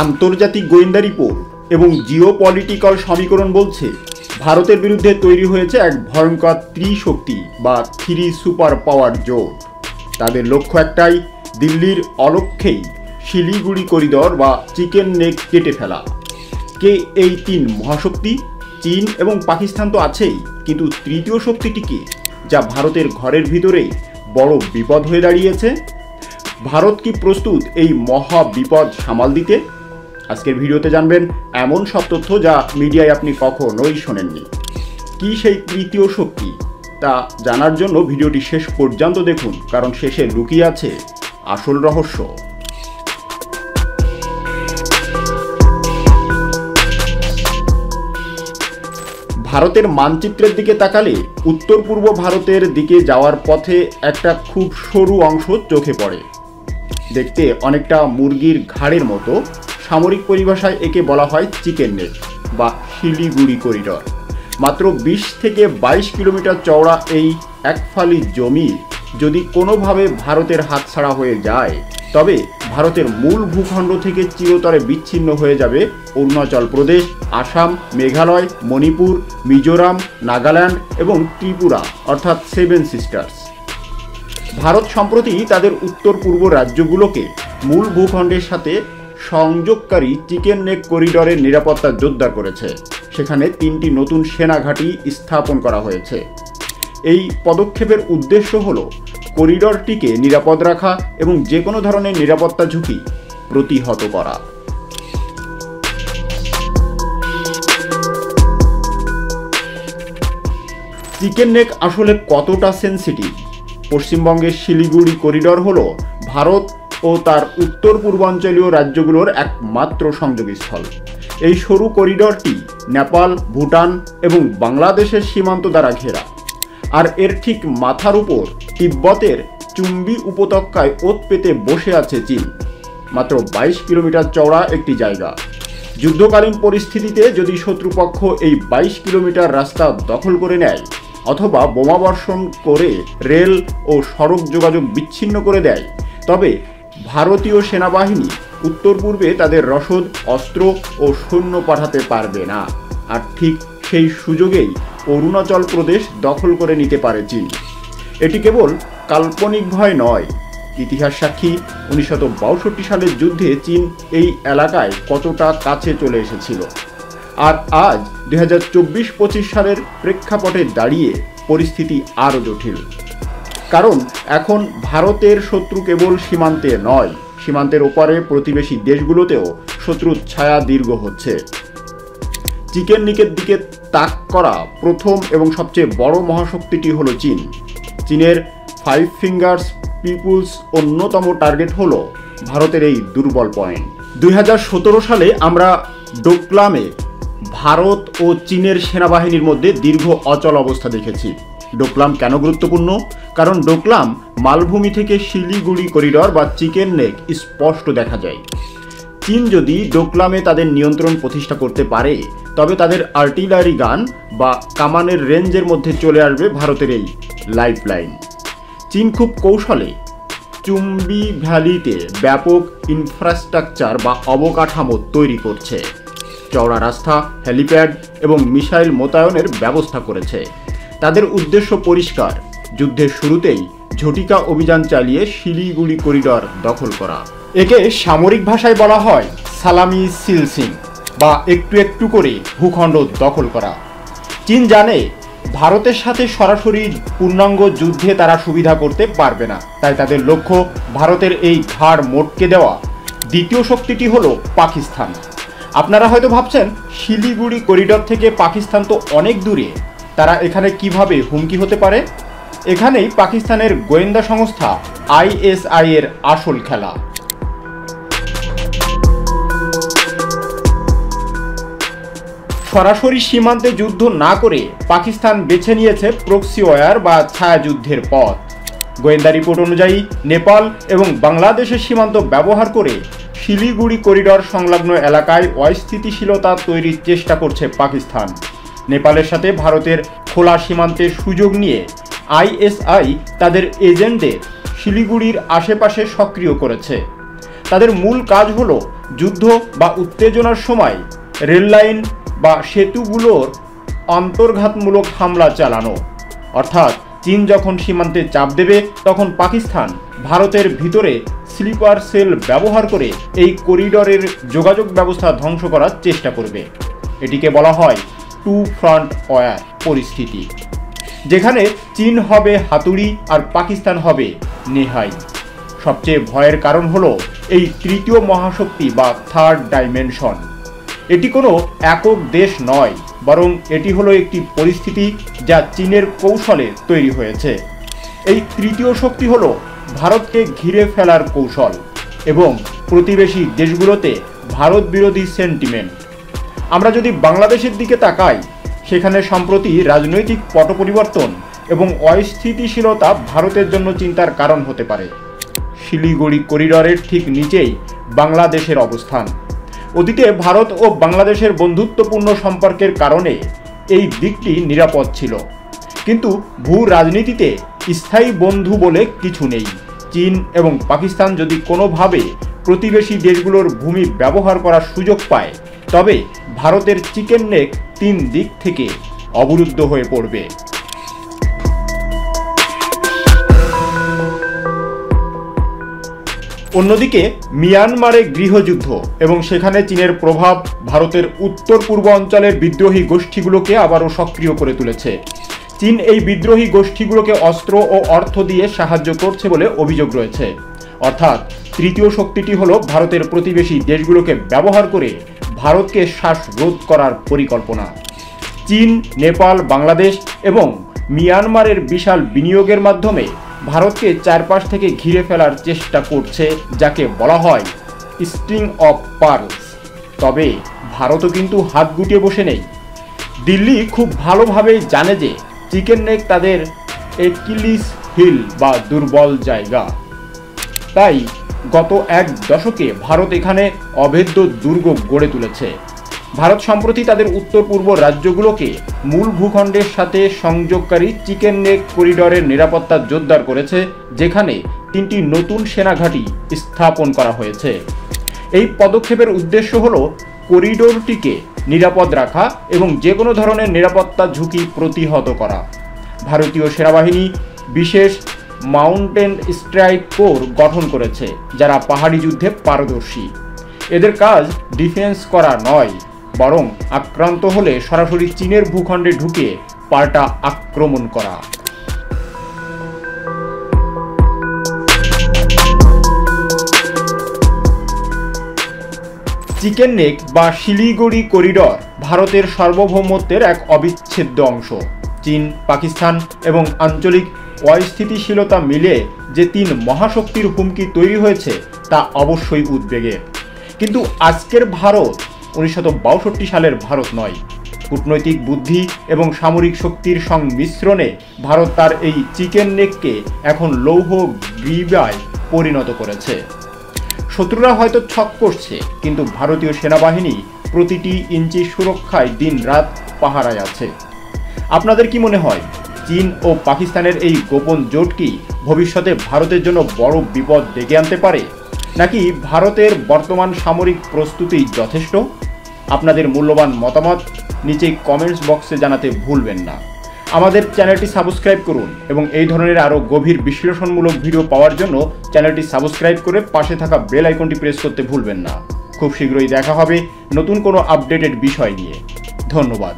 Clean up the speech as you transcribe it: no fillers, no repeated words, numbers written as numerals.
আন্তর্জাতিক গোয়েন্দা রিপোর্ট এবং জিওপলিটিক্যাল সমীকরণ বলছে ভারতের বিরুদ্ধে তৈরি হয়েছে এক ভয়ঙ্কর ত্রিশক্তি বা থ্রি সুপার পাওয়ার জোট। তাদের লক্ষ্য একটাই, দিল্লির অলক্ষ্যেই শিলিগুড়ি করিডর বা চিকেন নেক কেটে ফেলা। কে এই তিন মহাশক্তি? চীন এবং পাকিস্তান তো আছেই, কিন্তু তৃতীয় শক্তিটি কি, যা ভারতের ঘরের ভিতরেই বড় বিপদ হয়ে দাঁড়িয়েছে? ভারত কি প্রস্তুত এই মহা বিপদ সামাল দিতে? আজকের ভিডিওতে জানবেন এমন সব তথ্য যা মিডিয়ায় আপনি কখনোই শোনেননি। কি সেই তৃতীয় শক্তি তা জানার জন্য ভিডিওটি শেষ পর্যন্ত দেখুন, কারণ শেষে লুকিয়ে আছে আসল রহস্য। ভারতের মানচিত্রের দিকে তাকালে উত্তর পূর্ব ভারতের দিকে যাওয়ার পথে একটা খুব সরু অংশ চোখে পড়ে। দেখতে অনেকটা মুরগির ঘাড়ের মতো। সামরিক পরিভাষায় একে বলা হয় চিকেন নেক বা শিলিগুড়ি করিডর। মাত্র 20 থেকে 22 কিলোমিটার চওড়া এই একফালি জমি যদি কোনোভাবে ভারতের হাতছাড়া হয়ে যায়, তবে ভারতের মূল ভূখণ্ড থেকে চিরতরে বিচ্ছিন্ন হয়ে যাবে অরুণাচল প্রদেশ, আসাম, মেঘালয়, মণিপুর, মিজোরাম, নাগাল্যান্ড এবং ত্রিপুরা অর্থাৎ 7 সিস্টার্স। ভারত সম্প্রতি তাদের উত্তর পূর্ব রাজ্যগুলোকে মূল ভূখণ্ডের সাথে সংযোগকারী চিকেন নেক করিডরের নিরাপত্তা জোরদার করেছে। সেখানে 3টি নতুন সেনা ঘাঁটি স্থাপন করা হয়েছে। এই পদক্ষেপের উদ্দেশ্য হল করিডরটিকে নিরাপদ রাখা এবং যে কোনো ধরনের নিরাপত্তা ঝুঁকি প্রতিহত করা। চিকেন নেক আসলে কতটা সেন্সিটিভ? পশ্চিমবঙ্গের শিলিগুড়ি করিডর হল ভারত ও তার উত্তর পূর্বাঞ্চলীয় রাজ্যগুলোর একমাত্র সংযোগস্থল। এই সরু করিডরটি নেপাল, ভুটান এবং বাংলাদেশের সীমান্ত দ্বারা ঘেরা। আর এর ঠিক মাথার উপর তিব্বতের চুম্বি উপত্যকায় ওত পেতে বসে আছে চীন। মাত্র 22 কিলোমিটার চওড়া একটি জায়গা। যুদ্ধকালীন পরিস্থিতিতে যদি শত্রুপক্ষ এই 22 কিলোমিটার রাস্তা দখল করে নেয় অথবা বোমাবর্ষণ করে রেল ও সড়ক যোগাযোগ বিচ্ছিন্ন করে দেয়, তবে ভারতীয় সেনাবাহিনী উত্তর পূর্বে তাদের রসদ, অস্ত্র ও সৈন্য পাঠাতে পারবে না। আর ঠিক সেই সুযোগেই অরুণাচল প্রদেশ দখল করে নিতে পারে চীন। এটি কেবল কাল্পনিক ভয় নয়, ইতিহাস সাক্ষী 1962 সালের যুদ্ধে চীন এই এলাকায় কতটা কাছে চলে এসেছিল। আর আজ 2024-25 সালের প্রেক্ষাপটে দাঁড়িয়ে পরিস্থিতি আরও জটিল। কারণ এখন ভারতের শত্রু কেবল সীমান্তে নয়, সীমান্তের ওপারে প্রতিবেশী দেশগুলোতেও শত্রুর ছায়া দীর্ঘ হচ্ছে। চিকেন নেকের দিকে তাক করা প্রথম এবং সবচেয়ে বড় মহাশক্তিটি হলো চীন। চীনের 5 ফিঙ্গার্স পিপুলস অন্যতম টার্গেট হলো ভারতের এই দুর্বল পয়েন্ট। 2017 সালে আমরা ডোকলামে ভারত ও চীনের সেনাবাহিনীর মধ্যে দীর্ঘ অচল অবস্থা দেখেছি। ডোকলাম কেন গুরুত্বপূর্ণ? কারণ ডোকলাম মালভূমি থেকে শিলিগুড়ি করিডর বা চিকেন নেক স্পষ্ট দেখা যায়। চীন যদি ডোকলামে তাদের নিয়ন্ত্রণ প্রতিষ্ঠা করতে পারে, তবে তাদের আর্টিলারি গান বা কামানের রেঞ্জের মধ্যে চলে আসবে ভারতের এই লাইফলাইন। চীন খুব কৌশলে চুম্বি ভ্যালিতে ব্যাপক ইনফ্রাস্ট্রাকচার বা অবকাঠামো তৈরি করছে। চওড়া রাস্তা, হেলিপ্যাড এবং মিসাইল মোতায়েনের ব্যবস্থা করেছে। তাদের উদ্দেশ্য পরিষ্কার, যুদ্ধের শুরুতেই ঝটিকা অভিযান চালিয়ে শিলিগুড়ি করিডর দখল করা। একে সামরিক ভাষায় বলা হয় সালামি সিলসিং বা একটু একটু করে ভূখণ্ড দখল করা। চীন জানে ভারতের সাথে সরাসরি পূর্ণাঙ্গ যুদ্ধে তারা সুবিধা করতে পারবে না, তাই তাদের লক্ষ্য ভারতের এই ঘাড় মোটকে দেওয়া। দ্বিতীয় শক্তিটি হলো পাকিস্তান। আপনারা হয়তো ভাবছেন শিলিগুড়ি করিডর থেকে পাকিস্তান তো অনেক দূরে, তারা এখানে কিভাবে হুমকি হতে পারে? এখানেই পাকিস্তানের গোয়েন্দা সংস্থা ISI এর আসল খেলা। সরাসরি সীমান্তে যুদ্ধ না করে পাকিস্তান বেছে নিয়েছে প্রক্সি ওয়ার বা ছায়াযুদ্ধের পথ। গোয়েন্দা রিপোর্ট অনুযায়ী নেপাল এবং বাংলাদেশের সীমান্ত ব্যবহার করে শিলিগুড়ি করিডর সংলগ্ন এলাকায় অস্থিতিশীলতা তৈরির চেষ্টা করছে পাকিস্তান। নেপালের সাথে ভারতের খোলা সীমান্তের সুযোগ নিয়ে ISI তাদের এজেন্টদের শিলিগুড়ির আশেপাশে সক্রিয় করেছে। তাদের মূল কাজ হলো যুদ্ধ বা উত্তেজনার সময় রেললাইন বা সেতুগুলোর অন্তর্ঘাতমূলক হামলা চালানো। অর্থাৎ চীন যখন সীমান্তে চাপ দেবে তখন পাকিস্তান ভারতের ভিতরে স্লিপার সেল ব্যবহার করে এই করিডরের যোগাযোগ ব্যবস্থা ধ্বংস করার চেষ্টা করবে। এটিকে বলা হয় টু ফ্রন্ট ওয়ার পরিস্থিতি, যেখানে চীন হবে হাতুড়ি আর পাকিস্তান হবে নেহাই। সবচেয়ে ভয়ের কারণ হলো এই তৃতীয় মহাশক্তি বা থার্ড ডাইমেনশন। এটি কোনো একক দেশ নয়, বরং এটি হলো একটি পরিস্থিতি যা চীনের কৌশলে তৈরি হয়েছে। এই তৃতীয় শক্তি হলো ভারতকে ঘিরে ফেলার কৌশল এবং প্রতিবেশী দেশগুলোতে ভারত বিরোধী সেন্টিমেন্ট। আমরা যদি বাংলাদেশের দিকে তাকাই, সেখানে সম্প্রতি রাজনৈতিক পট পরিবর্তন এবং অস্থিতিশীলতা ভারতের জন্য চিন্তার কারণ হতে পারে। শিলিগুড়ি করিডরের ঠিক নিচেই বাংলাদেশের অবস্থান। অতীতে ভারত ও বাংলাদেশের বন্ধুত্বপূর্ণ সম্পর্কের কারণে এই দিকটি নিরাপদ ছিল, কিন্তু ভূ রাজনীতিতে স্থায়ী বন্ধু বলে কিছু নেই। চীন এবং পাকিস্তান যদি কোনোভাবে প্রতিবেশী দেশগুলোর ভূমি ব্যবহার করার সুযোগ পায়, তবে ভারতের চিকেন নেক 3 দিক থেকে অবরুদ্ধ হয়ে পড়বে। অন্যদিকে মিয়ানমারে গৃহযুদ্ধ এবং সেখানে চীনের প্রভাব ভারতের উত্তর পূর্ব অঞ্চলের বিদ্রোহী গোষ্ঠীগুলোকে আবারও সক্রিয় করে তুলেছে। চীন এই বিদ্রোহী গোষ্ঠীগুলোকে অস্ত্র ও অর্থ দিয়ে সাহায্য করছে বলে অভিযোগ রয়েছে। অর্থাৎ তৃতীয় শক্তিটি হলো ভারতের প্রতিবেশী দেশগুলোকে ব্যবহার করে ভারতকে শ্বাসরোধ করার পরিকল্পনা। চীন, নেপাল, বাংলাদেশ এবং মিয়ানমারের বিশাল বিনিয়োগের মাধ্যমে ভারতকে চারপাশ থেকে ঘিরে ফেলার চেষ্টা করছে, যাকে বলা হয় স্ট্রিং অফ পার্লস। তবে ভারতও কিন্তু হাত গুটিয়ে বসে নেই। দিল্লি খুব ভালোভাবেই জানে যে চিকেন নেক তাদের একিলিস হিল বা দুর্বল জায়গা। তাই গত 1 দশকে ভারত এখানে অভেদ্য দুর্গ গড়ে তুলেছে। ভারত সম্প্রতি তাদের উত্তর পূর্ব রাজ্যগুলোকে মূল ভূখণ্ডের সাথে সংযোগকারী চিকেন নেক করিডরের নিরাপত্তা জোরদার করেছে, যেখানে 3টি নতুন সেনাঘাঁটি স্থাপন করা হয়েছে। এই পদক্ষেপের উদ্দেশ্য হল করিডোরটিকে নিরাপদ রাখা এবং যে কোনো ধরনের নিরাপত্তা ঝুঁকি প্রতিহত করা। ভারতীয় সেনাবাহিনী বিশেষ মাউন্টেন স্ট্রাইক কোর গঠন করেছে, যারা পাহাড়ি যুদ্ধে পারদর্শী। এদের কাজ ডিফেন্স করা নয়, বরং আক্রান্ত হলে সরাসরি চীনের ভূখণ্ডে ঢুকে পাল্টা আক্রমণ করা। চিকেন নেক বা শিলিগুড়ি করিডর ভারতের সার্বভৌমত্বের এক অবিচ্ছেদ্য অংশ। চীন, পাকিস্তান এবং আঞ্চলিক অস্থিতিশীলতা মিলে যে 3 মহাশক্তির হুমকি তৈরি হয়েছে তা অবশ্যই উদ্বেগের। কিন্তু আজকের ভারত 1962 সালের ভারত নয়। কূটনৈতিক বুদ্ধি এবং সামরিক শক্তির সংমিশ্রণে ভারত তার এই চিকেন নেককে এখন লৌহ গ্রীবায় পরিণত করেছে। শত্রুরা হয়তো ছক করছে, কিন্তু ভারতীয় সেনাবাহিনী প্রতিটি ইঞ্চি সুরক্ষায় দিন-রাত পাহারায় আছে। আপনাদের কি মনে হয়, চীন ও পাকিস্তানের এই গোপন জোট কি ভবিষ্যতে ভারতের জন্য বড় বিপদ ডেকে আনতে পারে, নাকি ভারতের বর্তমান সামরিক প্রস্তুতি যথেষ্ট? আপনাদের মূল্যবান মতামত নিচে কমেন্টস বক্সে জানাতে ভুলবেন না। আমাদের চ্যানেলটি সাবস্ক্রাইব করুন এবং এই ধরনের আরও গভীর বিশ্লেষণমূলক ভিডিও পাওয়ার জন্য চ্যানেলটি সাবস্ক্রাইব করে পাশে থাকা বেল আইকনটি প্রেস করতে ভুলবেন না। খুব শীঘ্রই দেখা হবে নতুন কোনো আপডেটেড বিষয় নিয়ে। ধন্যবাদ।